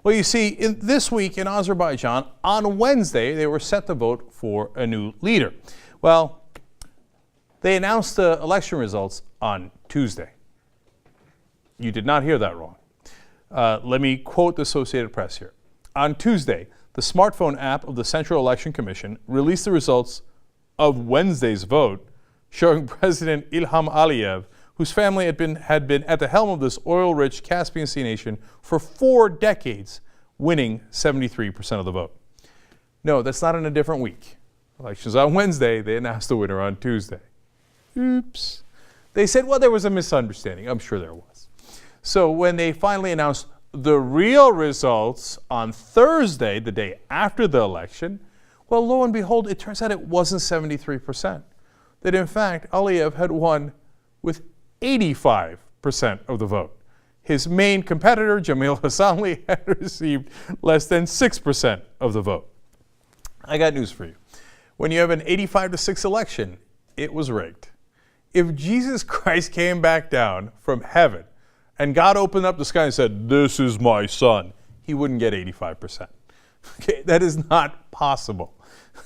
Well, you see, this week in Azerbaijan, on Wednesday, they were set to vote for a new leader. Well, they announced the election results on Tuesday. You did not hear that wrong. Let me quote the Associated Press here. On Tuesday, the smartphone app of the Central Election Commission released the results of Wednesday's vote, showing President Ilham Aliyev, whose family had been at the helm of this oil-rich Caspian Sea nation for 4 decades, winning 73% of the vote. No, that's not in a different week. Elections on Wednesday, they announced the winner on Tuesday. Oops. They said, well, there was a misunderstanding. I'm sure there was. So when they finally announced the real results on Thursday, the day after the election, well, lo and behold, it turns out it wasn't 73%. That in fact, Aliyev had won with 85% of the vote. His main competitor, Jamil Hassanli, had received less than 6% of the vote. I got news for you. When you have an 85-6 election, it was rigged. If Jesus Christ came back down from heaven and God opened up the sky and said, "This is my son," he wouldn't get 85%. Okay, that is not possible.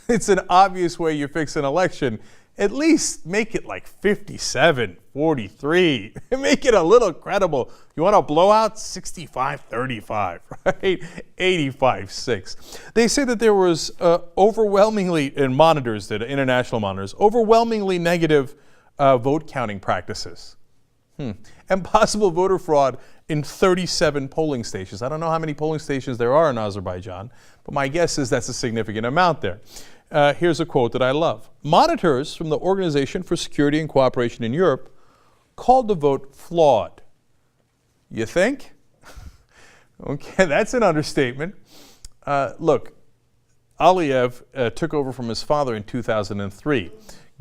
It's an obvious way you fix an election. At least make it like 57, 43. Make it a little credible. You want a blowout? 65-35, right? 85-6. They say that there was overwhelmingly, in monitors, international monitors, overwhelmingly negative vote counting practices. And possible voter fraud in 37 polling stations. I don't know how many polling stations there are in Azerbaijan, but my guess is that's a significant amount there. Here's a quote that I love. Monitors from the Organization for Security and Cooperation in Europe called the vote flawed. You think? Okay, that's an understatement. Look, Aliyev took over from his father in 2003.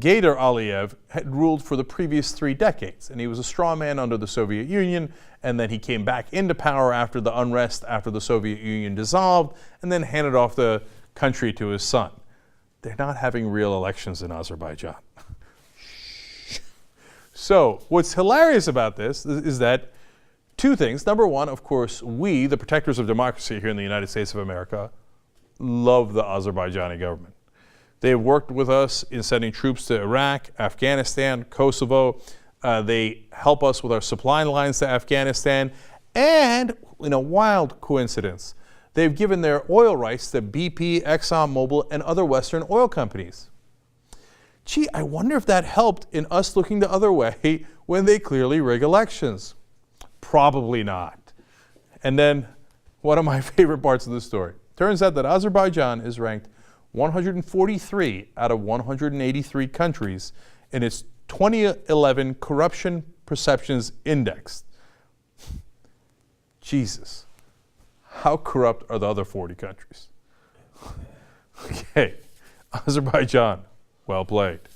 Gaydar Aliyev had ruled for the previous 3 decades, and he was a straw man under the Soviet Union, and then he came back into power after the unrest after the Soviet Union dissolved, and then handed off the country to his son. They're not having real elections in Azerbaijan. So what's hilarious about this is that 2 things. Number one, of course, we, the protectors of democracy here in the United States of America, love the Azerbaijani government. They have worked with us in sending troops to Iraq, Afghanistan, Kosovo. They help us with our supply lines to Afghanistan. And, in a wild coincidence, they've given their oil rights to BP, ExxonMobil, and other Western oil companies. Gee, I wonder if that helped in us looking the other way when they clearly rig elections. Probably not. And then, one of my favorite parts of the story. Turns out that Azerbaijan is ranked 143 out of 183 countries in its 2011 Corruption Perceptions Index. Jesus. How corrupt are the other 40 countries? Okay, Azerbaijan, well played.